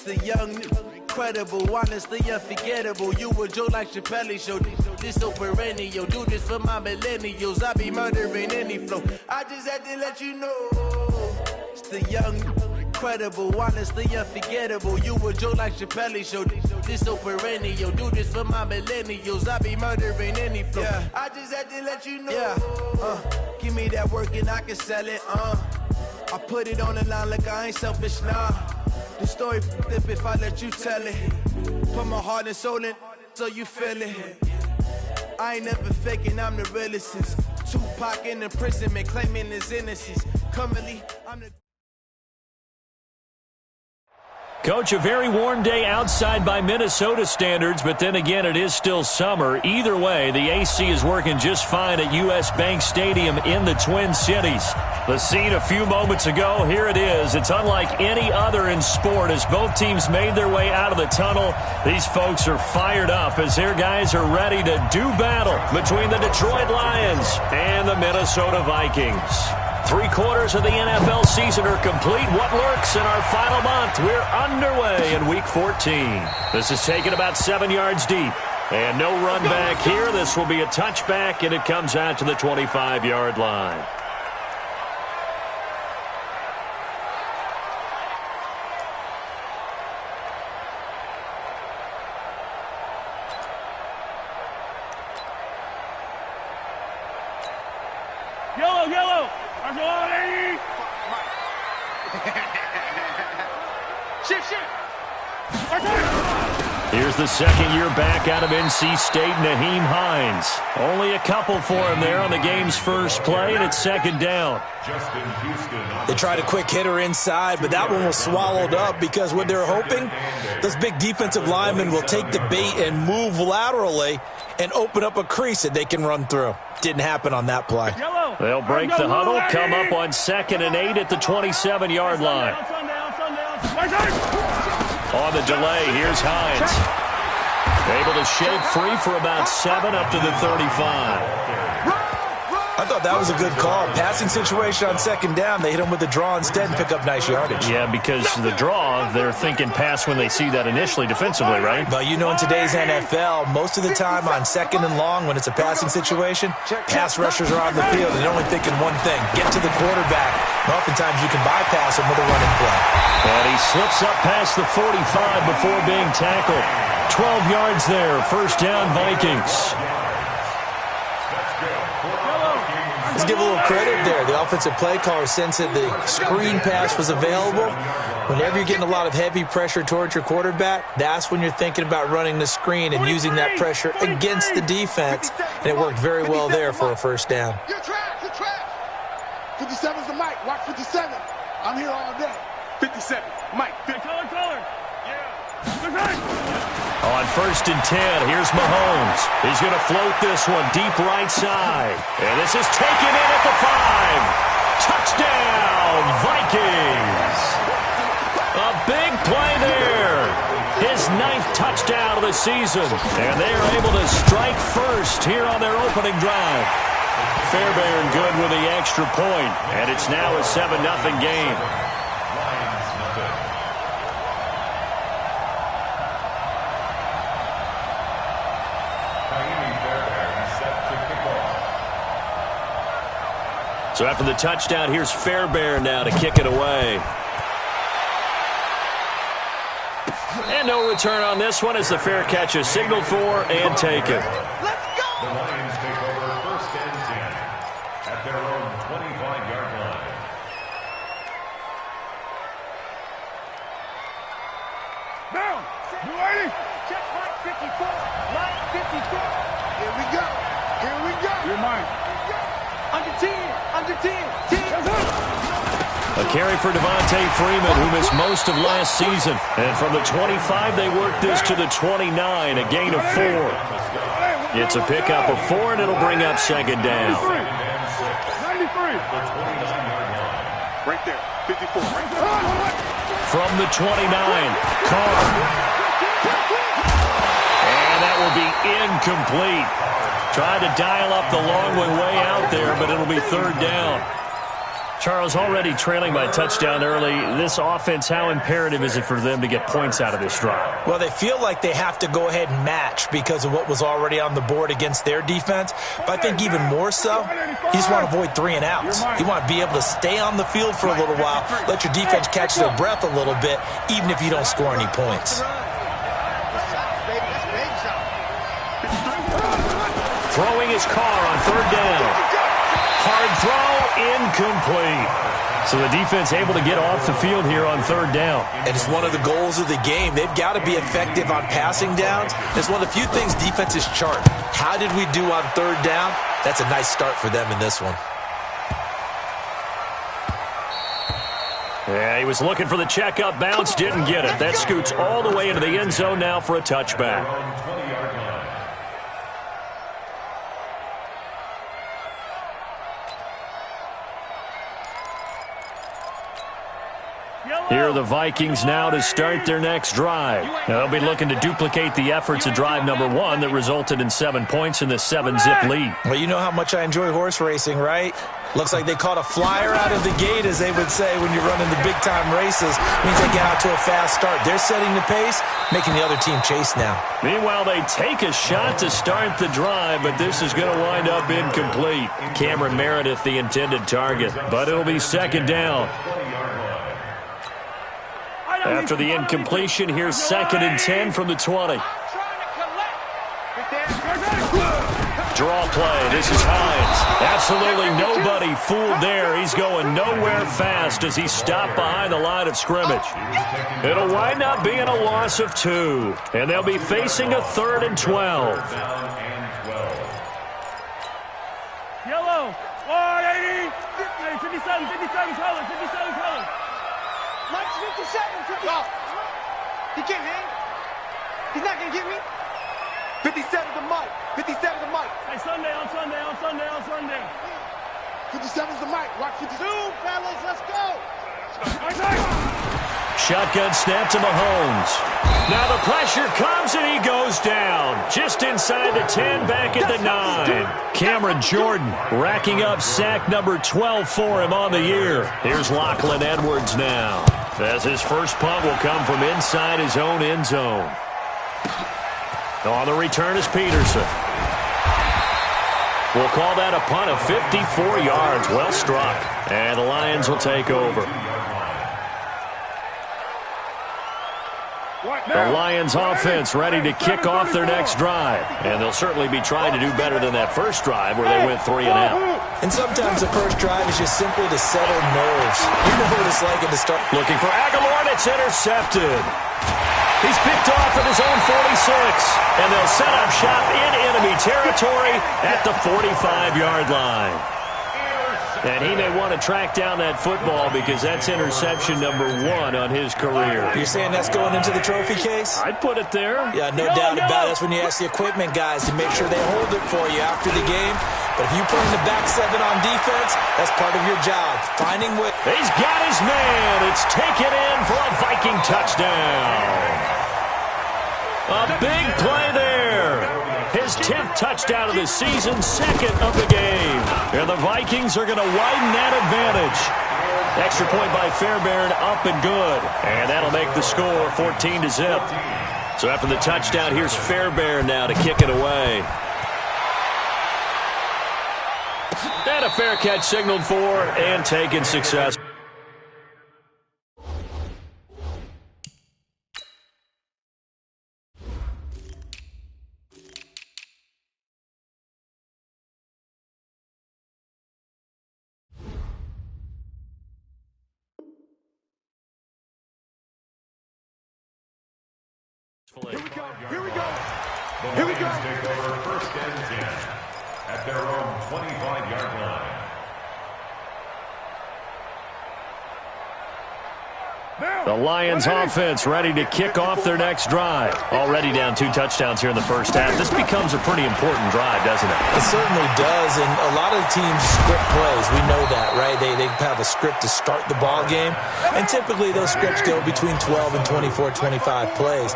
the young, incredible, honestly unforgettable. You a joke like Chappelle Show. This so perennial. Do this for my millennials. I be murdering any flow. I just had to let you know. It's the young, incredible, honestly unforgettable. You a joke like Chappelle Show. This so perennial. Do this for my millennials. I be murdering any flow. Yeah. I just had to let you know. Yeah. Give me that work and I can sell it. I put it on the line like I ain't selfish, nah. The story flip if I let you tell it. Put my heart and soul in so you feel it. I ain't never faking, I'm the realest since Tupac in imprisonment, claiming his innocence. Currently, I'm the... Coach, a very warm day outside by Minnesota standards, but then again, it is still summer. Either way, the AC is working just fine at U.S. Bank Stadium in the Twin Cities. The scene a few moments ago, here it is. It's unlike any other in sport as both teams made their way out of the tunnel. These folks are fired up as their guys are ready to do battle between the Detroit Lions and the Minnesota Vikings. 3/4 of the NFL season are complete. What lurks in our final month? We're underway in Week 14. This is taken about 7 yards deep. And no run back here. This will be a touchback, and it comes out to the 25-yard line. Yellow. Shift. Here's the second year back out of NC State, Nyheim Hines. Only a couple for him there on the game's first play, and it's second down. They tried a quick hitter inside, but that one was swallowed up because what they're hoping, those big defensive linemen will take the bait and move laterally and open up a crease that they can run through. Didn't happen on that play. They'll break the huddle, come up on 2nd and 8 at the 27-yard line. On the delay, here's Hines. Able to shake free for about 7 up to the 35. I thought that was a good call. Passing situation on 2nd down. They hit him with the draw instead and pick up nice yardage. Yeah, because the draw, they're thinking pass when they see that initially defensively, right? But you know, in today's NFL, most of the time on 2nd and long, when it's a passing situation, pass rushers are on the field and they're only thinking one thing, get to the quarterback. And oftentimes you can bypass him with a running play. And he slips up past the 45 before being tackled. 12 yards there, first down Vikings. Let's give a little credit there. The offensive play caller sensed that the screen pass was available. Whenever you're getting a lot of heavy pressure towards your quarterback, that's when you're thinking about running the screen and using that pressure against the defense. And it worked very well there for a first down. You're trash. 57's the mic. Watch 57. I'm here all day. 57. Mike. Color. Yeah. On 1st and 10, here's Mahomes. He's going to float this one deep right side. And this is taken in at the 5. Touchdown, Vikings. A big play there. His 9th touchdown of the season. And they are able to strike first here on their opening drive. Fairbairn good with the extra point. And it's now a 7-0 game. So after the touchdown, here's Fairbairn now to kick it away. And no return on this one as the fair catch is signaled for and taken. Let's go! The Lions take over 1st and 10 at their own 25-yard line. Down! You ready? Check line 54. Line 54. Here we go. You're mine. Under 10. A carry for Devontae Freeman, who missed most of last season. And from the 25, they work this to the 29, a gain of 4. It's a pickup of 4, and it'll bring up 2nd down. 93. Right there. 54. From the 29, Carr. And that will be incomplete. Tried to dial up the long way out there, but it'll be 3rd down. Charles, already trailing by touchdown early. This offense, how imperative is it for them to get points out of this drive? Well, they feel like they have to go ahead and match because of what was already on the board against their defense. But I think even more so, you just want to avoid 3 and outs. You want to be able to stay on the field for a little while, let your defense catch their breath a little bit, even if you don't score any points. Throwing his car on 3rd down. Hard throw, incomplete. So the defense able to get off the field here on 3rd down. And it's one of the goals of the game. They've got to be effective on passing downs. It's one of the few things defenses chart. How did we do on 3rd down? That's a nice start for them in this one. Yeah, he was looking for the checkup bounce, didn't get it. That scoots all the way into the end zone now for a touchback. Here are the Vikings now to start their next drive. They'll be looking to duplicate the efforts of drive number 1 that resulted in 7 points in the 7-zip lead. Well, you know how much I enjoy horse racing, right? Looks like they caught a flyer out of the gate, as they would say when you're running the big-time races. Means they get out to a fast start. They're setting the pace, making the other team chase now. Meanwhile, they take a shot to start the drive, but this is going to wind up incomplete. Cameron Meredith, the intended target, but it'll be 2nd down. After the incompletion, here's 2nd and 10 from the 20. Draw play. This is Hines. Absolutely nobody fooled there. He's going nowhere fast as he stopped behind the line of scrimmage. It'll wind up being a loss of 2, and they'll be facing a 3rd and 12. Yellow. 180. 57, 57 colors, 57 colors. Mike's 57, 57. He can't hang. He's not going to get me. 57 to Mike. 57 to Mike. Hey, Sunday, on Sunday, on Sunday, on Sunday. 57's the mic. Watch 52. Fellas, let's go. Shotgun snap to Mahomes. Now the pressure comes and he goes down. Just inside the 10, back at the 9. Cameron Jordan racking up sack number 12 for him on the year. Here's Lachlan Edwards now, as his first punt will come from inside his own end zone. On the return is Peterson. We'll call that a punt of 54 yards. Well struck. And the Lions will take over. The Lions offense ready to kick off their next drive. And they'll certainly be trying to do better than that first drive where they went 3 and out. And sometimes the first drive is just simply to settle nerves. You know what it's like at the start. Looking for Aguilar, and it's intercepted. He's picked off at his own 46. And they'll set up shop in enemy territory at the 45-yard line. And he may want to track down that football because that's interception number 1 on his career. You're saying that's going into the trophy case? I'd put it there. Yeah, no doubt about it. That's when you ask the equipment guys to make sure they hold it for you after the game. But if you put in the back 7 on defense, that's part of your job. Finding what... He's got his man. It's taken in for a Viking touchdown. A big play there. His 10th touchdown of the season, 2nd of the game. And the Vikings are going to widen that advantage. Extra point by Fairbairn, up and good. And that'll make the score 14-zip. So after the touchdown, here's Fairbairn now to kick it away. And a fair catch signaled for and taken success. Here we go. Here we go. Here we go. Take over 1st and 10 at their own 25-yard line. The Lions offense ready to kick off their next drive. Already down 2 touchdowns here in the first half. This becomes a pretty important drive, doesn't it? It certainly does, and a lot of the teams script plays. We know that, right? They have a script to start the ball game, and typically those scripts go between 12 and 24, 25 plays.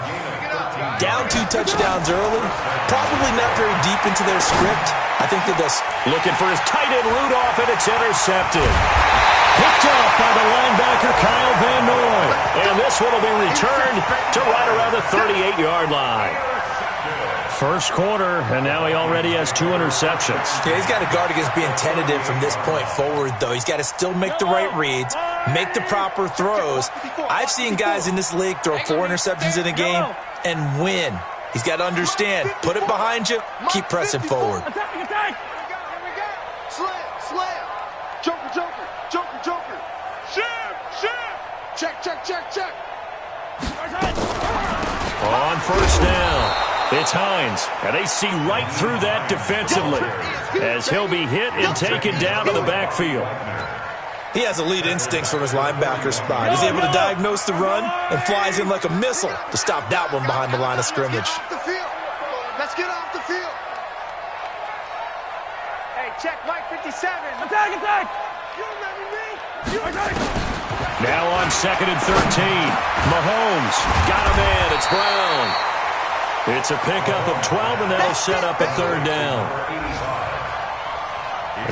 Down 2 touchdowns early, probably not very deep into their script. I think that they'll... Looking for his tight end Rudolph, and it's intercepted. Picked up by the linebacker, Kyle Van Noy. And this one will be returned to right around the 38-yard line. First quarter, and now he already has 2 interceptions. Yeah, he's got to guard against being tentative from this point forward, though. He's got to still make the right reads, make the proper throws. I've seen guys in this league throw 4 interceptions in a game and win. He's got to understand, put it behind you, keep pressing forward. Attack! Slam! Joker! Check! On first down, it's Hines, and they see right through that defensively as he'll be hit and taken down to the backfield. He has elite instincts from his linebacker spot. He's able to diagnose the run and flies in like a missile to stop that one behind the line of scrimmage. Let's get off the field. Hey, check Mike 57. Attack! You ready, me? Now on 2nd and 13, Mahomes got a man. It's Brown. It's a pickup of 12, and that'll set up a 3rd down.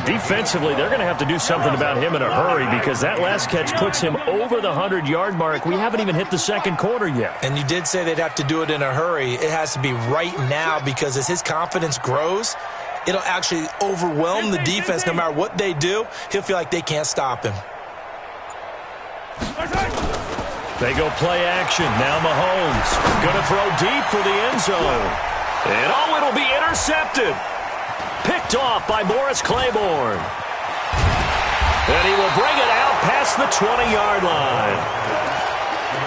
Defensively, they're going to have to do something about him in a hurry because that last catch puts him over the 100-yard mark. We haven't even hit the second quarter yet. And you did say they'd have to do it in a hurry. It has to be right now because as his confidence grows, it'll actually overwhelm the defense. No matter what they do, he'll feel like they can't stop him. They go play action. Now Mahomes going to throw deep for the end zone. And it'll be intercepted. Picked off by Morris Claiborne. And he will bring it out past the 20-yard line.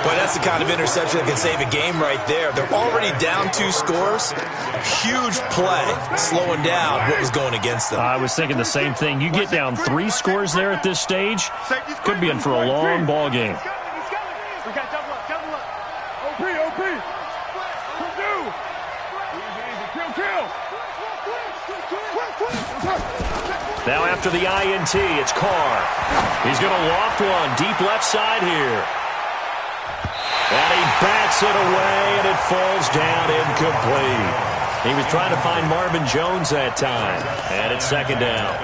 Boy, that's the kind of interception that can save a game right there. They're already down 2 scores. Huge play, slowing down what was going against them. I was thinking the same thing. You get down 3 scores there at this stage, could be in for a long ball game. We got double up. OP! Kill! Now after the INT, it's Carr. He's going to loft one deep left side here. And he bats it away, and it falls down incomplete. He was trying to find Marvin Jones that time, and it's 2nd down.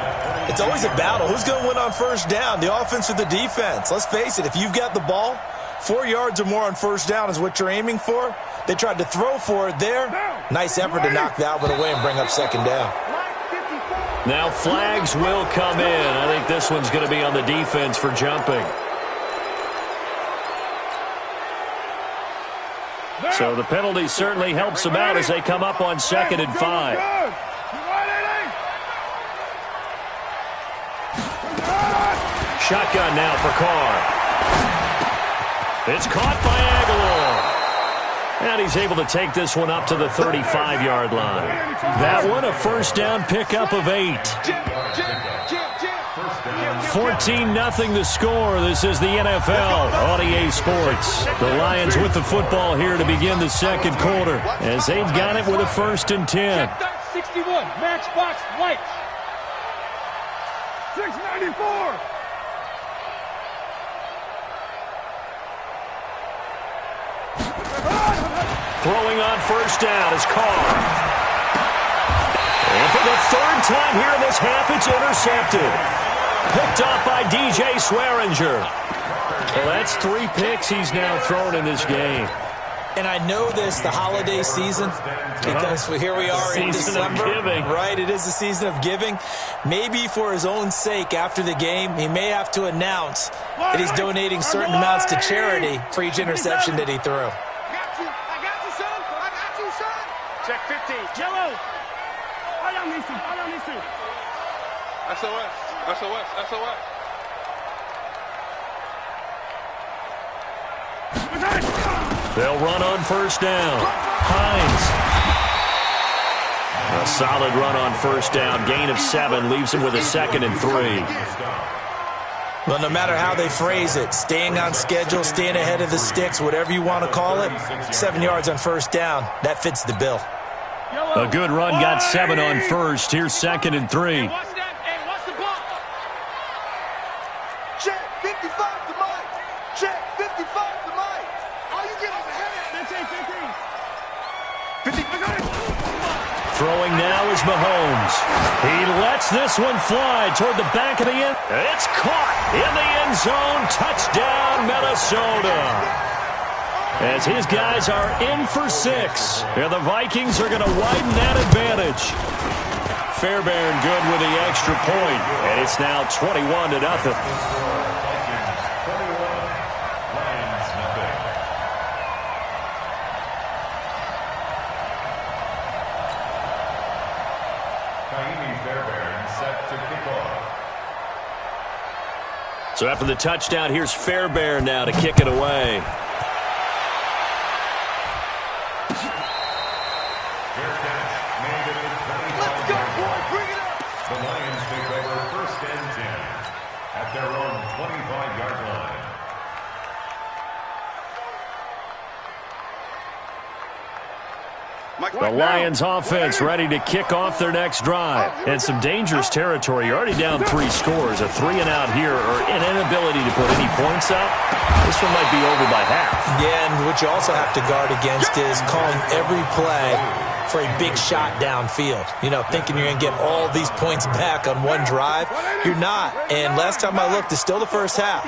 It's always a battle. Who's going to win on first down, the offense or the defense? Let's face it, if you've got the ball, 4 yards or more on first down is what you're aiming for. They tried to throw for it there. Nice effort to knock that one away and bring up 2nd down. Now flags will come in. I think this one's going to be on the defense for jumping. So the penalty certainly helps them out as they come up on 2nd and 5. Shotgun now for Carr. It's caught by Aguilar. And he's able to take this one up to the 35-yard line. That one a first down pickup of 8. 14-0 the score. This is the NFL on EA Sports. The Lions with the football here to begin the second quarter as they've got it with a 1st and 10. 61, Matchbox White. 694. Throwing on first down is Carr. And for the 3rd time here in this half, it's intercepted. Picked up by DJ Swearinger. Well, that's 3 picks he's now thrown in this game. And I know this, the holiday season, because here we are in December. Right, it is the season of giving. Maybe for his own sake after the game, he may have to announce that he's donating certain amounts to charity for each interception that he threw. Check 15. Jello! I don't need to. SOS. They'll run on first down. Hines. A solid run on first down. Gain of 7 leaves him with a 2nd and 3. Well, no matter how they phrase it, staying on schedule, staying ahead of the sticks, whatever you want to call it, 7 yards on first down, that fits the bill. A good run got 7 on first. Here's 2nd and 3. Watch that. Hey, watch the ball. Check 55 to Mike. Check 55 to Mike. All you get is a headache. 15. 50. Throwing now is Mahomes. He lets this one fly toward the back of the end. It's caught in the end zone. Touchdown, Minnesota. As his guys are in for 6. And the Vikings are going to widen that advantage. Fairbairn good with the extra point. And it's now 21-0. So after the touchdown, here's Fairbairn now to kick it away. Let's go, boy. Bring it up. The Lions take over 1st and 10 at their own 25-yard line. The Lions offense ready to kick off their next drive. And some dangerous territory. You're already down 3 scores. A 3-and-out here or an inability to put any points up. This one might be over by half. Yeah, and what you also have to guard against is calling every play for a big shot downfield. You know, thinking you're going to get all these points back on one drive. You're not. And last time I looked, it's still the first half.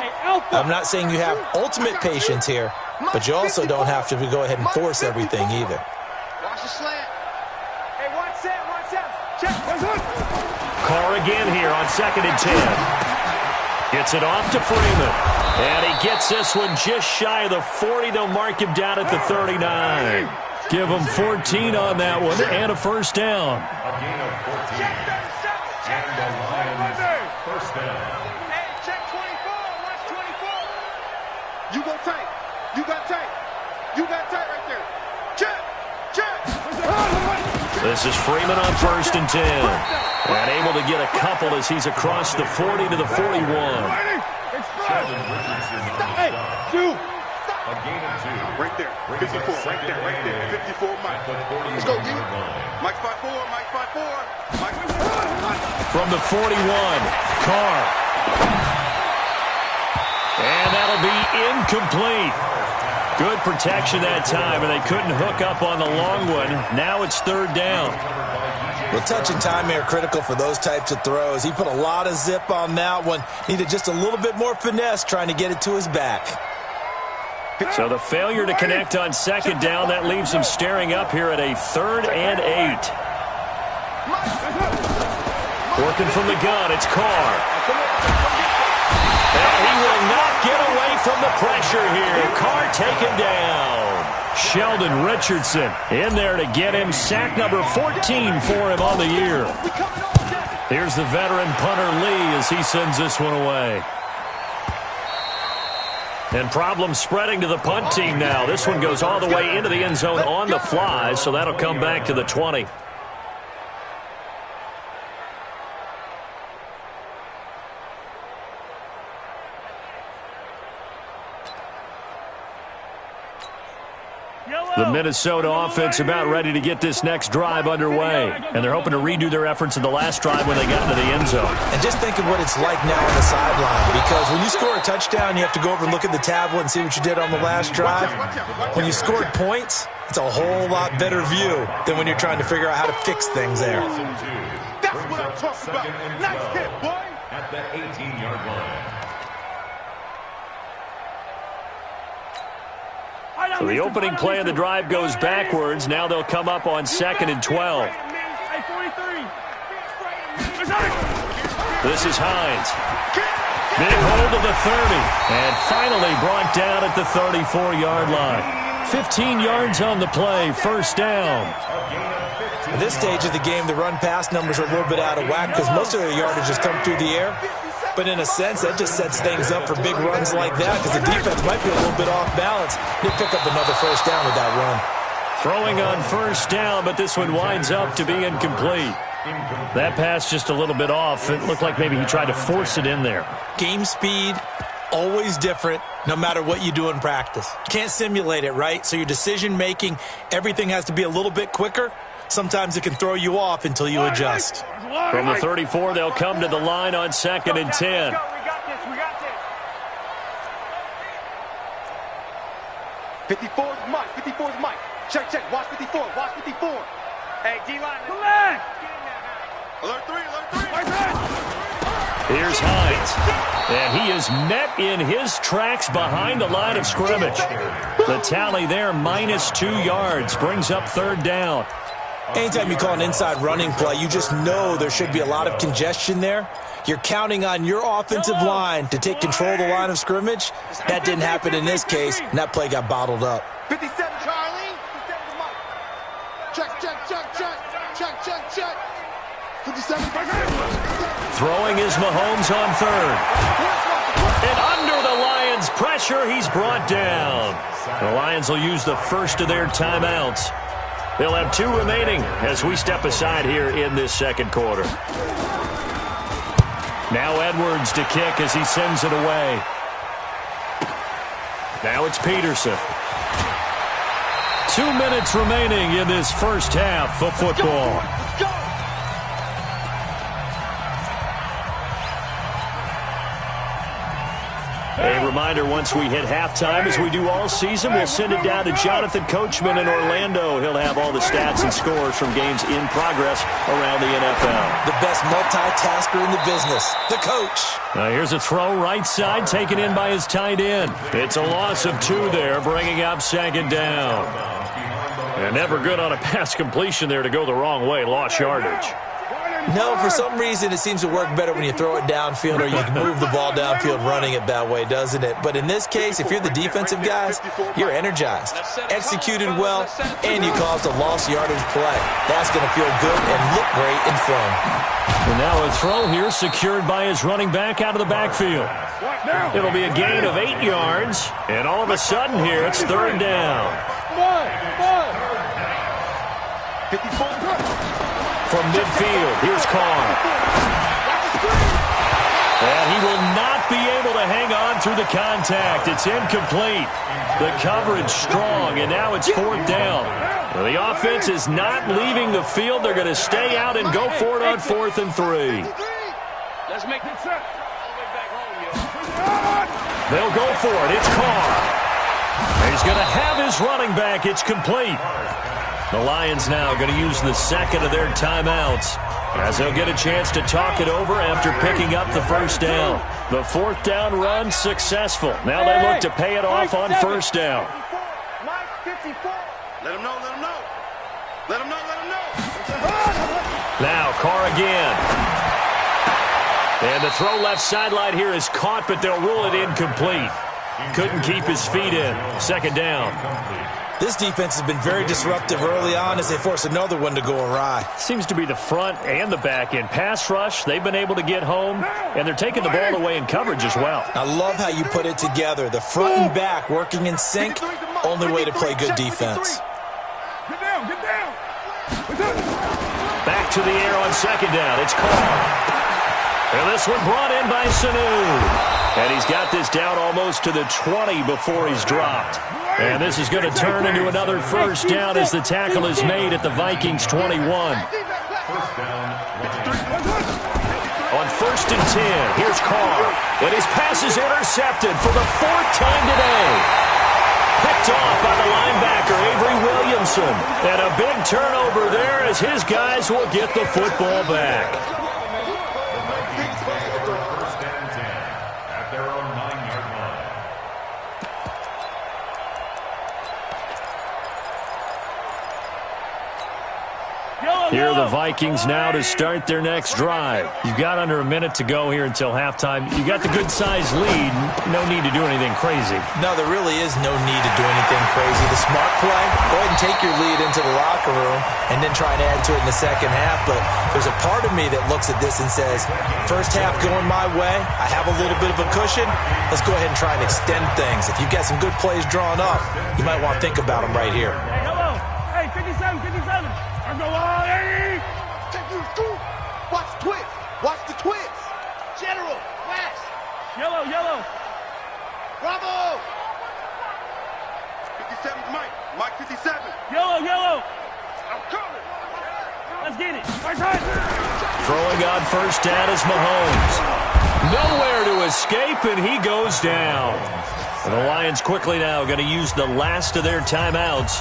I'm not saying you have ultimate patience here, but you also don't have to go ahead and force everything either. Watch the slant. Hey, watch that. Check. Carr again here on 2nd and 10. Gets it off to Freeman. And he gets this one just shy of the 40. They'll mark him down at the 39. Give him 14 on that one and a first down. A gain of 14. And the Lions 1st down. Hey, check 24. Watch 24. You go tight. You got tight right there. Check. This is Freeman on 1st and 10. And able to get a couple as he's across the 40 to the 41. Sheldon Richardson on the stop. A gain of 2. Right there. 54. Right there. 54, Mike. Let's go, D. Mike 5-4. Mike 5-4. From the 41, Carr. And that'll be incomplete. Good protection that time, and they couldn't hook up on the long one. Now it's 3rd down. Well, touch and timing are critical for those types of throws. He put a lot of zip on that one. Needed just a little bit more finesse trying to get it to his back. So the failure to connect on 2nd down, that leaves him staring up here at a 3rd and 8. Working from the gun, it's Carr. And he will not get away from the pressure here. Carr taken down. Sheldon Richardson in there to get him. Sack number 14 for him on the year. Here's the veteran punter Lee as he sends this one away. And problems spreading to the punt team now. This one goes all the way into the end zone on the fly, so that'll come back to the 20. The Minnesota offense about ready to get this next drive underway. And they're hoping to redo their efforts in the last drive when they got into the end zone. And just think of what it's like now on the sideline. Because when you score a touchdown, you have to go over and look at the tablet and see what you did on the last drive. When you scored points, it's a whole lot better view than when you're trying to figure out how to fix things there. That's what I'm talking about. Nice hit, boy. At the 18-yard line. So the opening play of the drive goes backwards. Now they'll come up on 2nd and 12. This is Hines. Big hold of the 30. And finally brought down at the 34-yard line. 15 yards on the play. First down. At this stage of the game, the run-pass numbers are a little bit out of whack because most of their yardage has come through the air. But in a sense, that just sets things up for big runs like that because the defense might be a little bit off balance. They pick up another first down with that run. Throwing on first down, but this one winds up to be incomplete. That pass just a little bit off. It looked like maybe he tried to force it in there. Game speed, always different, no matter what you do in practice. Can't simulate it, right? So your decision-making, everything has to be a little bit quicker. Sometimes it can throw you off until you adjust. From the 34, they'll come to the line on 2nd and 10. We got this. 54 is Mike. Check. Watch 54. Hey, D-line. Relax. Alert 3, alert 3. Right side. Here's Hines. And he is met in his tracks behind the line of scrimmage. The tally there, -2 yards, brings up 3rd down. Anytime you call an inside running play, you just know there should be a lot of congestion there. You're counting on your offensive line to take control of the line of scrimmage. That didn't happen in this case, and that play got bottled up. 57, Charlie. 57 to Mike. Check, check, check, check. Check, check, check. 57. Throwing is Mahomes on 3rd. And under the Lions' pressure, he's brought down. The Lions will use the first of their timeouts. They'll have 2 remaining as we step aside here in this 2nd quarter. Now Edwards to kick as he sends it away. Now it's Peterson. 2 minutes remaining in this first half of football. A reminder, once we hit halftime, as we do all season, we'll send it down to Jonathan Coachman in Orlando. He'll have all the stats and scores from games in progress around the NFL. The best multitasker in the business, the coach. Now here's a throw right side, taken in by his tight end. It's a loss of 2 there, bringing up 2nd down. And never good on a pass completion there to go the wrong way, lost yardage. No, for some reason it seems to work better when you throw it downfield or you can move the ball downfield running it that way, doesn't it? But in this case, if you're the defensive guys, you're energized, executed well, and you caused a lost yardage play. That's going to feel good and look great in film. And now a throw here secured by his running back out of the backfield. It'll be a gain of 8 yards, and all of a sudden here it's 3rd down. 54. From midfield, here's Carr. And he will not be able to hang on through the contact. It's incomplete. The coverage strong, and now it's 4th down. Well, the offense is not leaving the field. They're going to stay out and go for it on 4th and 3. Let's make it set. They'll go for it. It's Carr. He's going to have his running back. It's complete. The Lions now going to use the 2nd of their timeouts as they'll get a chance to talk it over after picking up the 1st down. The 4th down run successful. Now they look to pay it off on 1st down. Mike, 54. Let him know, let him know. Let him know, let him know. Now Carr again. And the throw left sideline here is caught, but they'll rule it incomplete. Couldn't keep his feet in. 2nd down. This defense has been very disruptive early on as they force another one to go awry. Seems to be the front and the back end. Pass rush, they've been able to get home, and they're taking the ball away in coverage as well. I love how you put it together. The front and back working in sync, only way to play good defense. Get down, get down. Back to the air on 2nd down. It's Carr. And this one brought in by Sanu. And he's got this down almost to the 20 before he's dropped. And this is going to turn into another 1st down as the tackle is made at the Vikings 21. On 1st and 10, here's Carr. And his pass is intercepted for the 4th time today. Picked off by the linebacker, Avery Williamson. And a big turnover there as his guys will get the football back. Here are the Vikings now to start their next drive. You've got under a minute to go here until halftime. You got the good-sized lead. No need to do anything crazy. No, there really is no need to do anything crazy. The smart play, go ahead and take your lead into the locker room and then try and add to it in the 2nd half. But there's a part of me that looks at this and says, 1st half going my way. I have a little bit of a cushion. Let's go ahead and try and extend things. If you've got some good plays drawn up, you might want to think about them right here. Hey, hello. Hey, 57, 57. Let's go on, hey. Watch the twist. Watch the twist. General, flash. Yellow, yellow. Bravo. 57's Mike. Mike 57. Yellow, yellow. I'm coming. Let's get it. Right side. Throwing on 1st down is Mahomes. Nowhere to escape, and he goes down. And the Lions quickly now going to use the last of their timeouts.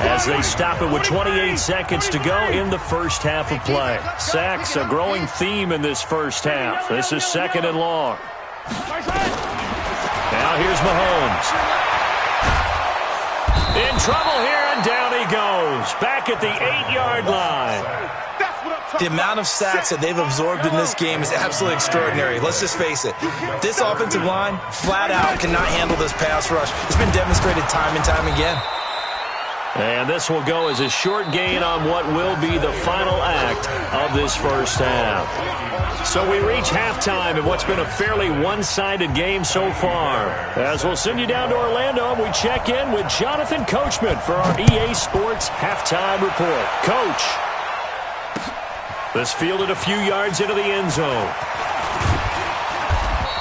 as they stop it with 28 seconds to go in the first half of play. Sacks, a growing theme in this first half. This is 2nd and long. Now here's Mahomes. In trouble here, and down he goes. Back at the 8-yard line. The amount of sacks that they've absorbed in this game is absolutely extraordinary. Let's just face it. This offensive line, flat out, cannot handle this pass rush. It's been demonstrated time and time again. And this will go as a short gain on what will be the final act of this first half. So we reach halftime in what's been a fairly one-sided game so far. As we'll send you down to Orlando, we check in with Jonathan Coachman for our EA Sports Halftime Report. Coach. This fielded a few yards into the end zone.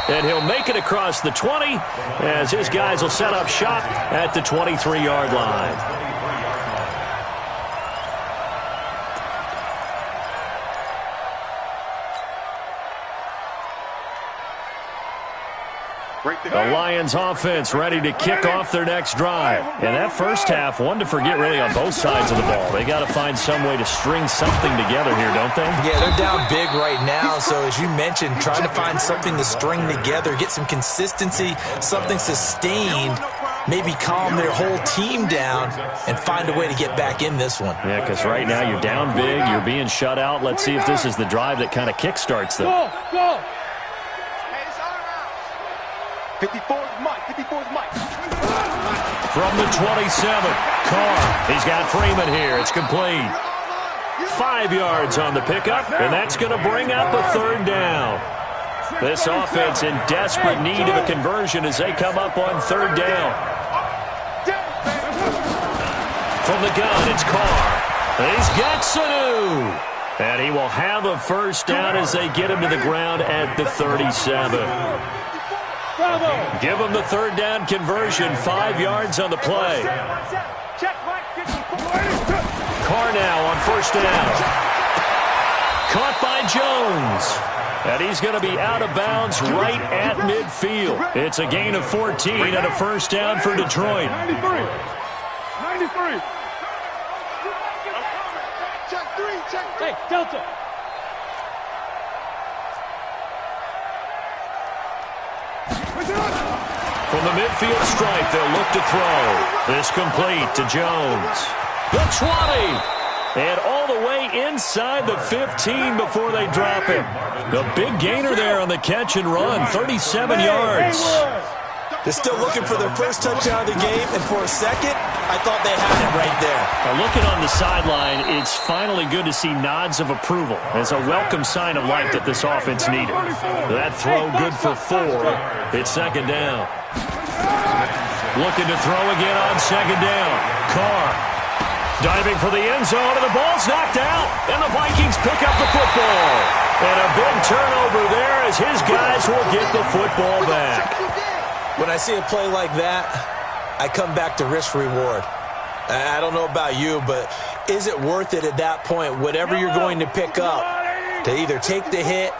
And he'll make it across the 20 as his guys will set up shop at the 23-yard line. The Lions offense ready to kick off their next drive. And that first half, one to forget really on both sides of the ball. They got to find some way to string something together here, don't they? Yeah, they're down big right now. So as you mentioned, trying to find something to string together, get some consistency, something sustained, maybe calm their whole team down and find a way to get back in this one. Yeah, because right now you're down big, you're being shut out. Let's see if this is the drive that kind of kickstarts them. Go! 54's Mike. 54's Mike. From the 27, Carr. He's got Freeman here. It's complete. 5 yards on the pickup, and that's going to bring up a 3rd down. This offense in desperate need of a conversion as they come up on 3rd down. From the gun, it's Carr. He's got Sanu. And he will have a 1st down as they get him to the ground at the 37. Give him the 3rd down conversion, 5 yards on the play. Carr now on 1st down. Caught by Jones. And he's going to be out of bounds right at midfield. It's a gain of 14 and a 1st down for Detroit. 93. Hey, Delta. From the midfield stripe, they'll look to throw. This complete to Jones. The 20. And all the way inside the 15 before they drop him. The big gainer there on the catch and run, 37 yards. They're still looking for their first touchdown of the game, and for a second, I thought they had it right there. Now looking on the sideline, it's finally good to see nods of approval as a welcome sign of life that this offense needed. That throw good for 4. It's 2nd down. Looking to throw again on 2nd down. Carr diving for the end zone, and the ball's knocked out, and the Vikings pick up the football. And a big turnover there as his guys will get the football back. When I see a play like that, I come back to risk-reward. I don't know about you, but is it worth it at that point, whatever you're going to pick up, to either take the hit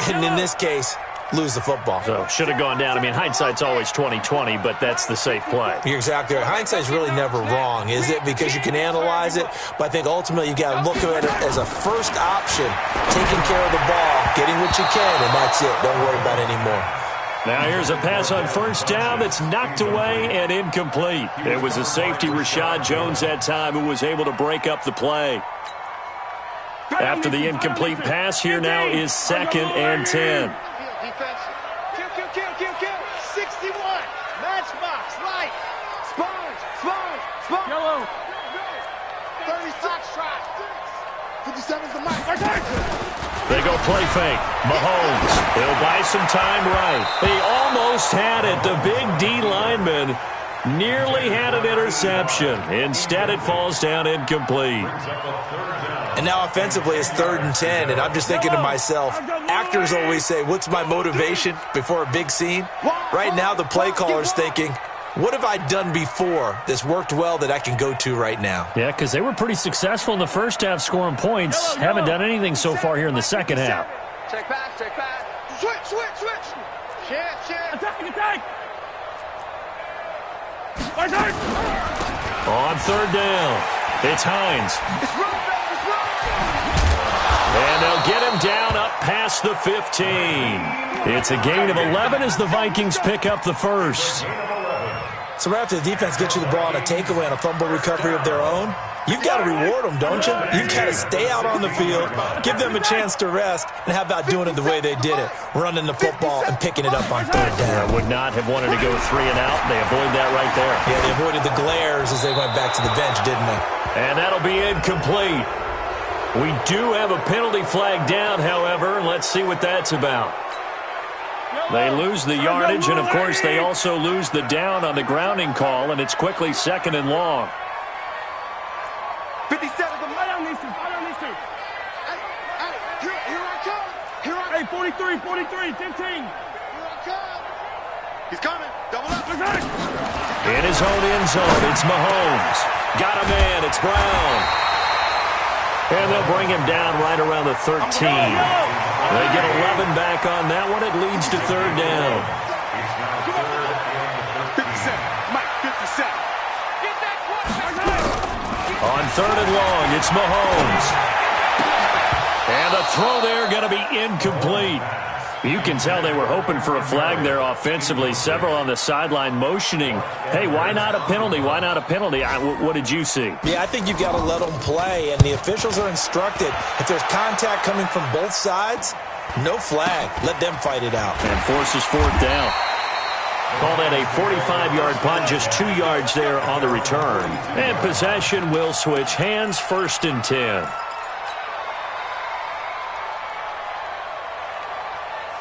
and, in this case, lose the football? So, should have gone down. I mean, hindsight's always 20/20, but that's the safe play. You're exactly right. Hindsight's really never wrong, is it? Because you can analyze it, but I think ultimately you got to look at it as a first option, taking care of the ball, getting what you can, and that's it. Don't worry about it anymore. Now here's a pass on 1st down that's knocked away and incomplete. It was a safety, Rashad Jones, that time, who was able to break up the play. After the incomplete pass, here now is 2nd and 10. Kill. 61. Matchbox. Light. Sponge. Yellow. 36. 57's the mic. They go play fake. Mahomes, he'll buy some time right. They almost had it. The big D lineman nearly had an interception. Instead, it falls down incomplete. And now offensively, it's 3rd and 10, and I'm just thinking to myself, actors always say, what's my motivation before a big scene? Right now, the play caller's thinking, what have I done before that's worked well that I can go to right now? Yeah, because they were pretty successful in the first half scoring points. Haven't done anything so far here in the second half. Check back. Switch. Share. Attack. On third down, it's Hines. And they'll get him down up past the 15. It's a gain of 11 as the Vikings pick up the first. So right after the defense gets you the ball on a takeaway and a fumble recovery of their own, you've got to reward them, don't you? You've got to stay out on the field, give them a chance to rest, and how about doing it the way they did it, running the football and picking it up on third down. Would not have wanted to go 3 and out. They avoid that right there. Yeah, they avoided the glares as they went back to the bench, didn't they? And that'll be incomplete. We do have a penalty flag down, however, and let's see what that's about. They lose the yardage, and, of course, they also lose the down on the grounding call, and it's quickly 2nd and long. 57. I don't need to. Here I come. Hey, 43, 15. Here I come. He's coming. Double up. In his own end zone, it's Mahomes. Got a man. It's Brown. And they'll bring him down right around the 13. They get 11 back on that one. It leads to third down. 57. Mike, 57. Get that quarterback. On third and long, it's Mahomes. And the throw there going to be incomplete. You can tell they were hoping for a flag there offensively. Several on the sideline motioning, hey, why not a penalty? Why not a penalty? What did you see? Yeah, I think you've got to let them play, and the officials are instructed, if there's contact coming from both sides, no flag. Let them fight it out. And forces fourth down. Call that a 45-yard punt, just 2 yards there on the return. And possession will switch hands, 1st and 10.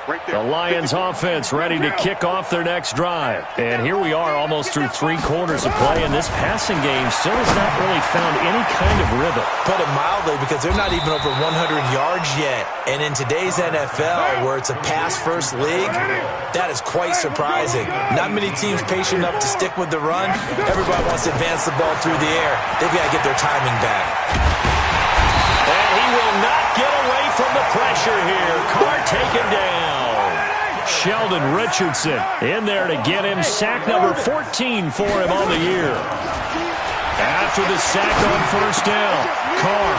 The Lions offense ready to kick off their next drive. And here we are almost through 3 quarters of play, and this passing game still has not really found any kind of rhythm. Put it mildly, because they're not even over 100 yards yet. And in today's NFL, where it's a pass-first league, that is quite surprising. Not many teams patient enough to stick with the run. Everybody wants to advance the ball through the air. They've got to get their timing back. And he will not get away from the pressure here. Carr taken down. Sheldon Richardson in there to get him. Sack number 14 for him on the year. After the sack on first down, Carr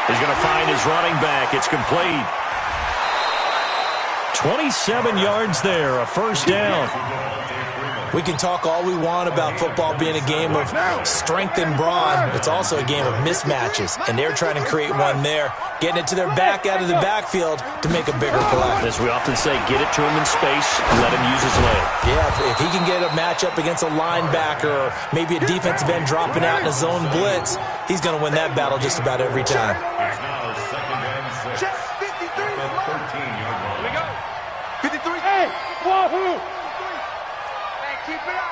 is going to find his running back. It's complete. 27 yards there, a first down. We can talk all we want about football being a game of strength and brawn. It's also a game of mismatches, and they're trying to create one there, getting it to their back out of the backfield to make a bigger play. As we often say, get it to him in space, let him use his leg. Yeah, if he can get a matchup against a linebacker or maybe a defensive end dropping out in a zone blitz, he's going to win that battle just about every time. Check 53. 13-yard line. Here we go. 53. Hey, wahoo! Keep it up.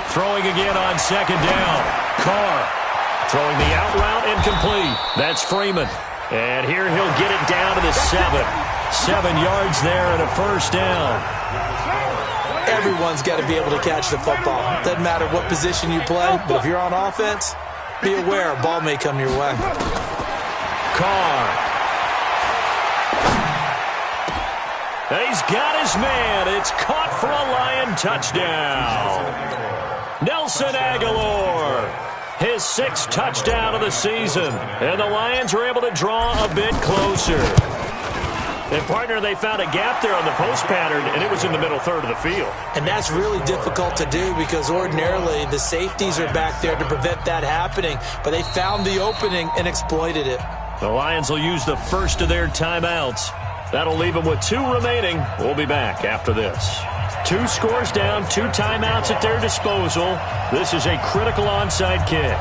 Throwing again on second down. Carr throwing the out route incomplete. That's Freeman. And here he'll get it down to the 7. 7 yards there and a first down. Everyone's got to be able to catch the football. Doesn't matter what position you play, but if you're on offense, be aware a ball may come your way. Carr. He's got his man. It's caught for a Lion touchdown. Nelson Aguilar, his 6th touchdown of the season. And the Lions are able to draw a bit closer. And, partner, they found a gap there on the post pattern, and it was in the middle third of the field. And that's really difficult to do because ordinarily the safeties are back there to prevent that happening. But they found the opening and exploited it. The Lions will use the first of their timeouts. That'll leave them with 2 remaining. We'll be back after this. 2 scores down, 2 timeouts at their disposal. This is a critical onside kick.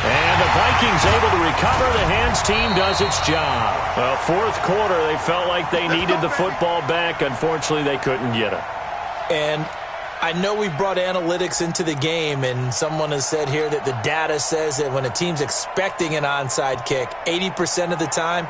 And the Vikings able to recover. The hands team does its job. Well, 4th quarter, they felt like they needed the football back. Unfortunately, they couldn't get it. And I know we brought analytics into the game, and someone has said here that the data says that when a team's expecting an onside kick, 80% of the time,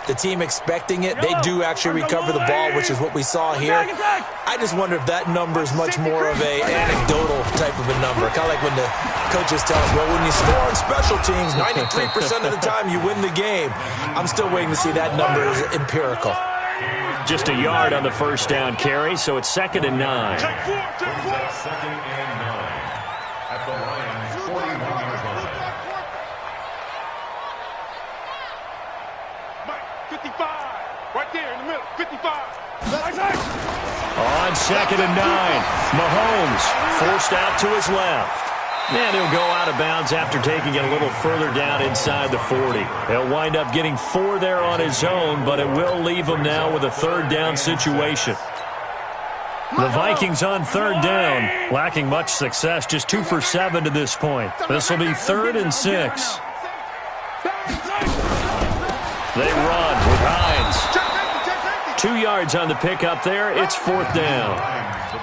the team expecting it, they do actually recover the ball, which is what we saw here. I just wonder if that number is much more of a anecdotal type of a number. Kind of like when the coaches tell us, well, when you score on special teams, 93% of the time you win the game. I'm still waiting to see that number is empirical. Just a yard on the first down carry, so it's 2nd and 9. Brings up 2nd and 9 at the Lions' 41-yard line. Mike, 55. Right there in the middle. 55. On 2nd and 9, Mahomes forced out to his left. And he'll go out of bounds after taking it a little further down inside the 40. He'll wind up getting 4 there on his own, but it will leave him now with a 3rd down situation. The Vikings on 3rd down, lacking much success, just 2 for 7 to this point. This will be 3rd and 6. They run with Hines. 2 yards on the pickup there. It's 4th down.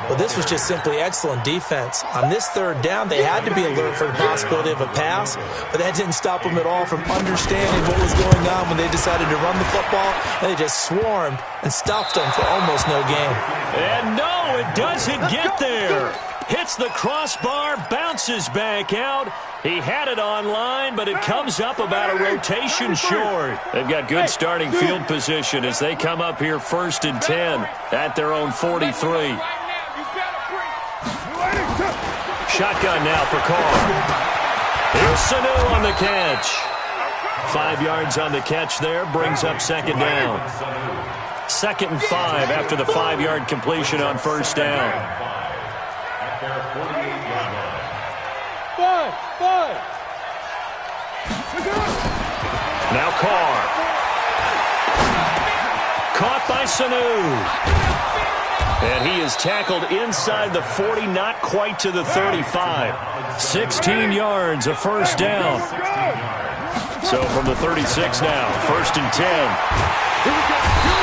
Well, this was just simply excellent defense. On this 3rd down, they had to be alert for the possibility of a pass, but that didn't stop them at all from understanding what was going on when they decided to run the football, and they just swarmed and stuffed them for almost no gain. And no, it doesn't get there. Hits the crossbar, bounces back out. He had it on line, but it comes up about a rotation short. They've got good starting field position as they come up here 1st and 10 at their own 43. Shotgun now for Carr. Here's Sanu on the catch. 5 yards on the catch there, brings up 2nd down. 2nd and 5 after the 5-yard completion on 1st down. At their 48-yard line. Now Carr. Caught by Sanu. And he is tackled inside the 40, not quite to the 35. 16 yards, a 1st down. So from the 36 now, 1st and 10.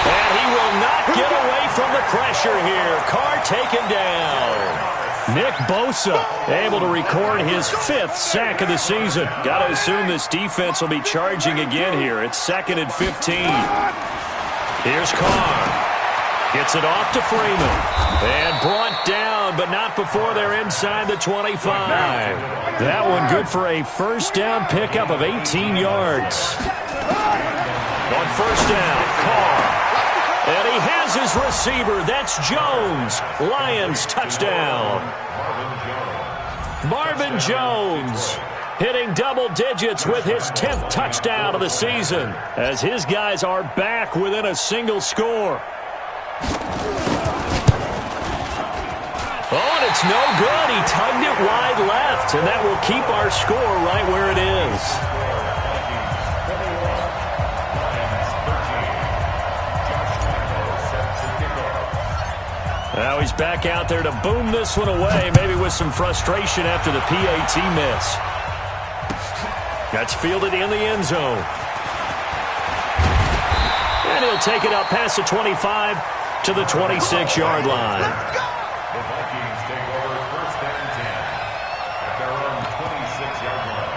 And he will not get away from the pressure here. Carr taken down. Nick Bosa able to record his 5th sack of the season. Got to assume this defense will be charging again here. It's 2nd and 15. Here's Carr. Gets it off to Freeman. And brought down, but not before they're inside the 25. That one good for a 1st down pickup of 18 yards. On 1st down, Carr. And he has his receiver. That's Jones. Lions touchdown. Marvin Jones hitting double digits with his 10th touchdown of the season as his guys are back within a single score. Oh, and it's no good. He tugged it wide left, and that will keep our score right where it is. Now he's back out there to boom this one away, maybe with some frustration after the PAT miss. That's fielded in the end zone. And he'll take it up past the 25 to the 26-yard line. The Vikings take over 1st and 10 at their own 26-yard line.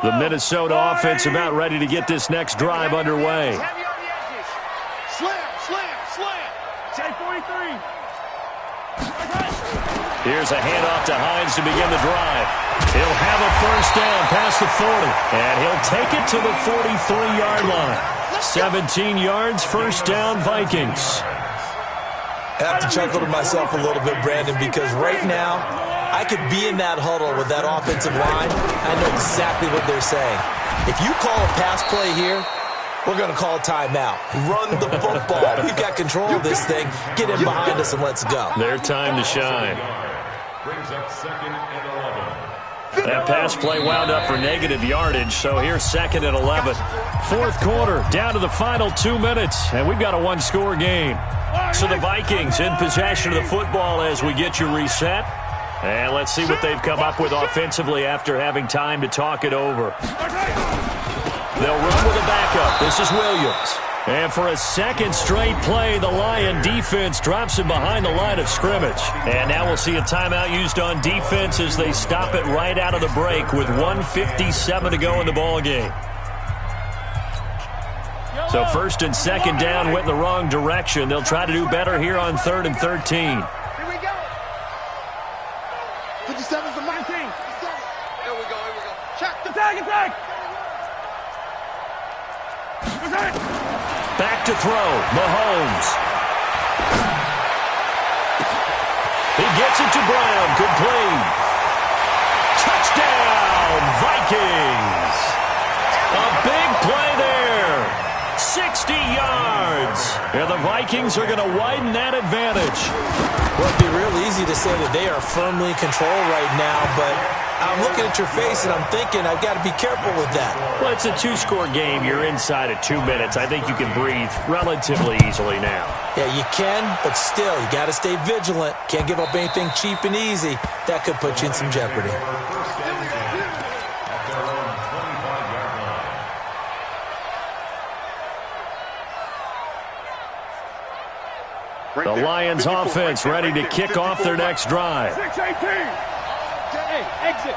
The Minnesota offense about ready to get this next drive underway. Heavy on the edges. Slam. Say 43. Here's a handoff to Hines to begin the drive. He'll have a 1st down past the 40, and he'll take it to the 43-yard line. 17 yards, 1st down, Vikings. I have to chuckle to myself a little bit, Brandon, because right now I could be in that huddle with that offensive line. I know exactly what they're saying. If you call a pass play here, we're going to call a timeout. Run the football. We've got control of this thing. Get in behind us and let's go. Their time to shine. Brings up 2nd and 11. That pass play wound up for negative yardage, so here's 2nd and 11. 4th quarter, down to the final 2 minutes, and we've got a 1-score game. So the Vikings in possession of the football as we get you reset. And let's see what they've come up with offensively after having time to talk it over. They'll run with a backup. This is Williams. And for a 2nd straight play, the Lion defense drops him behind the line of scrimmage. And now we'll see a timeout used on defense as they stop it right out of the break with 1:57 to go in the ballgame. So first and second down went the wrong direction. They'll try to do better here on 3rd and 13. Here we go. 57's the 19. 57. Here we go. Check. Attack. Back to throw. Mahomes. He gets it to Brown. Complete. Touchdown, Vikings. A big play there. 60 yards. And the Vikings are going to widen that advantage. Well, it'd be real easy to say that they are firmly in control right now, but I'm looking at your face and I'm thinking I've got to be careful with that. Well, it's a 2-score game. You're inside at 2 minutes. I think you can breathe relatively easily now. Yeah, you can, but still, you got to stay vigilant. Can't give up anything cheap and easy. That could put you in some jeopardy. The Lions offense ready to kick off their next drive. 6-18. Hey, exit.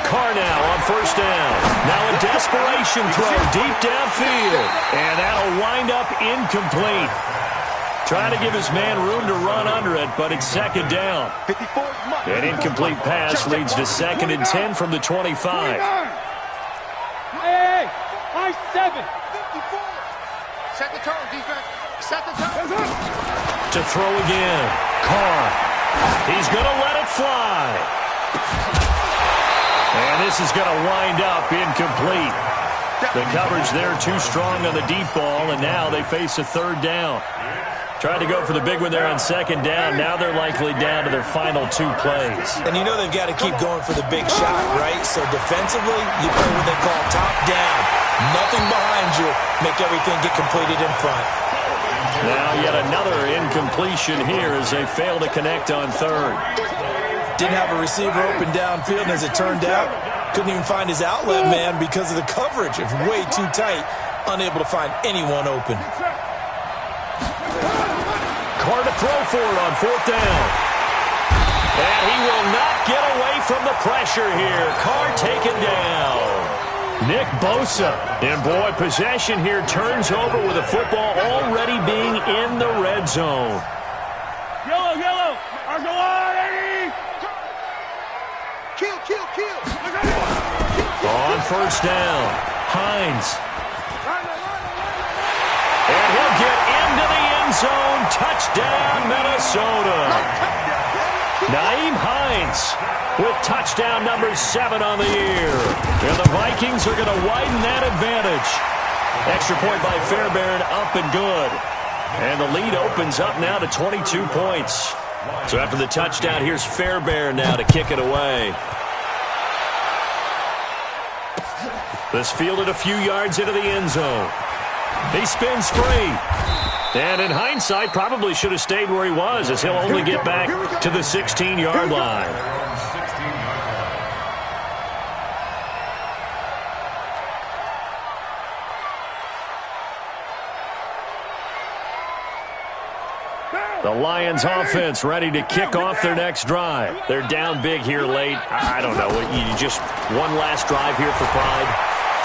Carr now on first down. Now a desperation throw deep downfield. And that'll wind up incomplete. Trying to give his man room to run under it, but it's second down. An incomplete pass leads to 2nd and 10 from the 25. Hey, nice 7. Set the tone, defense. Set the tone. To throw again. Carr. He's going to let it fly. And this is going to wind up incomplete. The coverage there too strong on the deep ball, and now they face a 3rd down. Tried to go for the big one there on 2nd down. Now they're likely down to their final 2 plays. And you know they've got to keep going for the big shot, right? So defensively, you play what they call top down. Nothing behind you. Make everything get completed in front. Now yet another incompletion here as they fail to connect on 3rd. Didn't have a receiver open downfield, and as it turned out, couldn't even find his outlet man because of the coverage. It's way too tight. Unable to find anyone open. Carr to throw for it on 4th down. And he will not get away from the pressure here. Carr taken down. Nick Bosa. And boy, possession here turns over with the football already being in the red zone. Yellow. Argo on, Eddie. Kill. On first down, Hines. And he'll get into the end zone. Touchdown, Minnesota. Naeem Hines with touchdown number 7 on the year. And the Vikings are going to widen that advantage. Extra point by Fairbairn, up and good. And the lead opens up now to 22 points. So after the touchdown, here's Fairbairn now to kick it away. This fielded a few yards into the end zone. He spins free. And in hindsight, probably should have stayed where he was, as he'll only get back to the 16-yard line. The Lions offense ready to kick off their next drive. They're down big here late. I don't know. You just one last drive here for pride.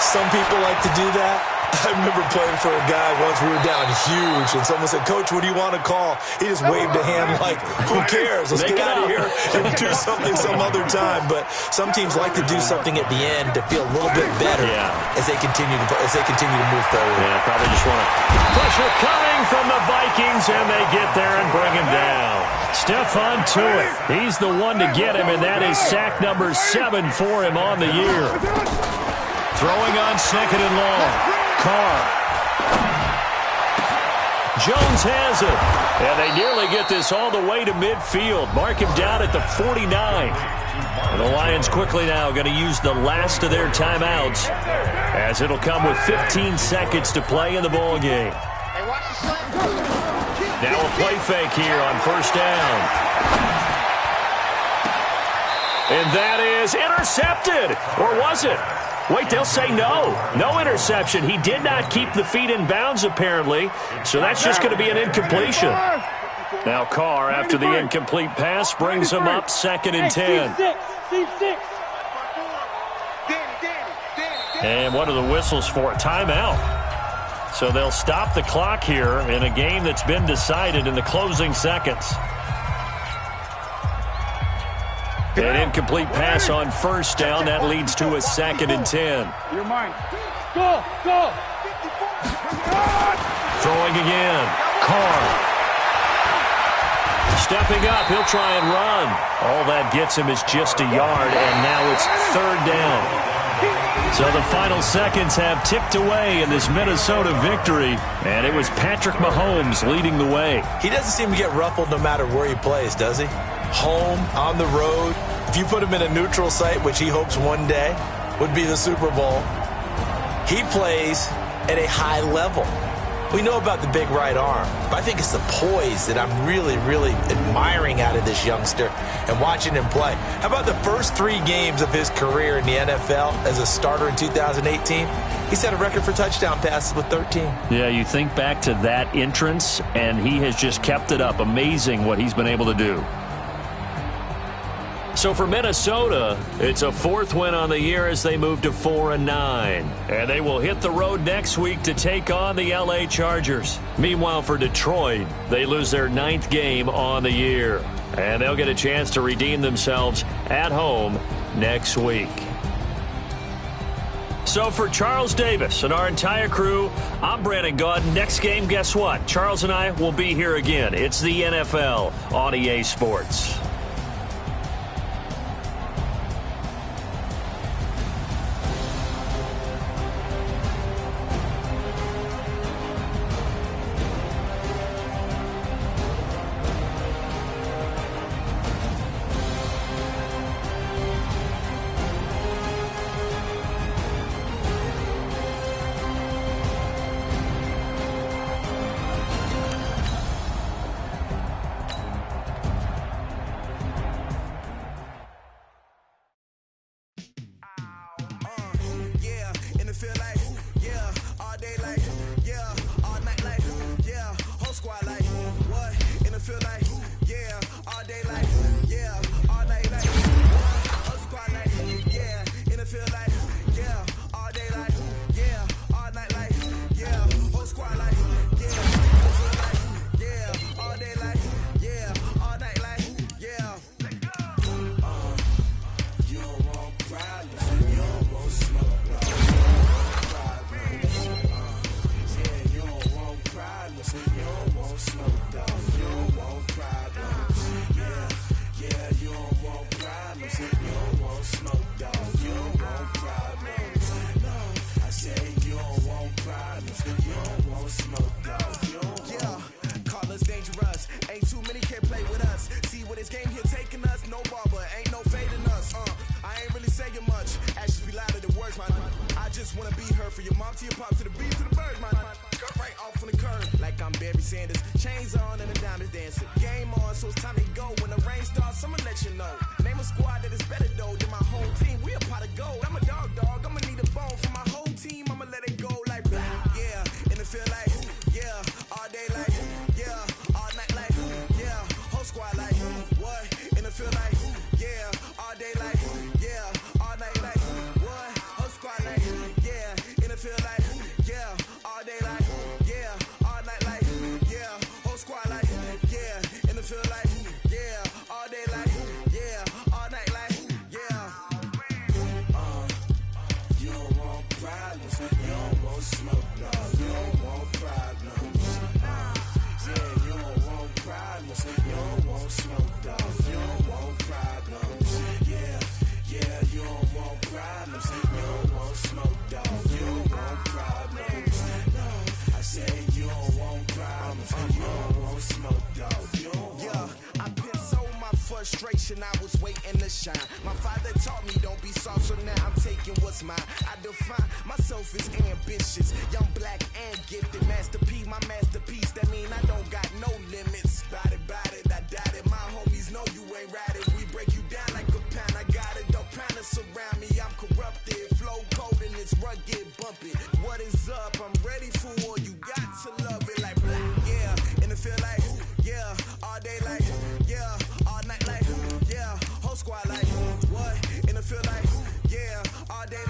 Some people like to do that. I remember playing for a guy once. We were down huge, and someone said, "Coach, what do you want to call?" He just waved a hand like, "Who cares? Let's get out of here and do something some other time." But some teams like to do something at the end to feel a little bit better as they continue to move forward. Yeah, probably just want to pressure coming from the Vikings, and they get there and bring him down. Stephon Tuitt, he's the one to get him, and that is sack number 7 for him on the year. Throwing on 2nd and long. Carr. Jones has it. And they nearly get this all the way to midfield. Mark him down at the 49. And the Lions quickly now going to use the last of their timeouts, as it'll come with 15 seconds to play in the ball game. Now a play fake here on first down. And that is intercepted. Or was it? Wait, they'll say no. No interception. He did not keep the feet in bounds, apparently. So that's just going to be an incompletion. Now Carr, after the incomplete pass, brings him up 2nd and 10. And what are the whistles for? Timeout. So they'll stop the clock here in a game that's been decided in the closing seconds. An incomplete pass on 1st down. That leads to a 2nd and 10. You're mine. Go! Throwing again. Carr. Stepping up, he'll try and run. All that gets him is just a yard, and now it's 3rd down. So the final seconds have ticked away in this Minnesota victory, and it was Patrick Mahomes leading the way. He doesn't seem to get ruffled no matter where he plays, does he? Home, on the road. If you put him in a neutral site, which he hopes one day would be the Super Bowl, he plays at a high level. We know about the big right arm, but I think it's the poise that I'm really, really admiring out of this youngster and watching him play. How about the first 3 games of his career in the NFL as a starter in 2018? He set a record for touchdown passes with 13. Yeah, you think back to that entrance, and he has just kept it up. Amazing what he's been able to do. So for Minnesota, it's a 4th win on the year as they move to 4-9. And they will hit the road next week to take on the LA Chargers. Meanwhile, for Detroit, they lose their 9th game on the year. And they'll get a chance to redeem themselves at home next week. So for Charles Davis and our entire crew, I'm Brandon Gaud. Next game, guess what? Charles and I will be here again. It's the NFL on EA Sports. frustration, I was waiting to shine. My father taught me don't be soft, so now I'm taking what's mine. I define myself as ambitious, young, black, and gifted. Masterpiece, my masterpiece, that mean I don't got no limits. Bout it, I doubt it. My homies know you ain't ratted. We break you down like a pound. I got it, don't pound to surround me. I'm corrupted, flow cold and it's rugged, bumpy. What is up? I'm ready for war. You got to love it like black, yeah. And it feel like, yeah, all all day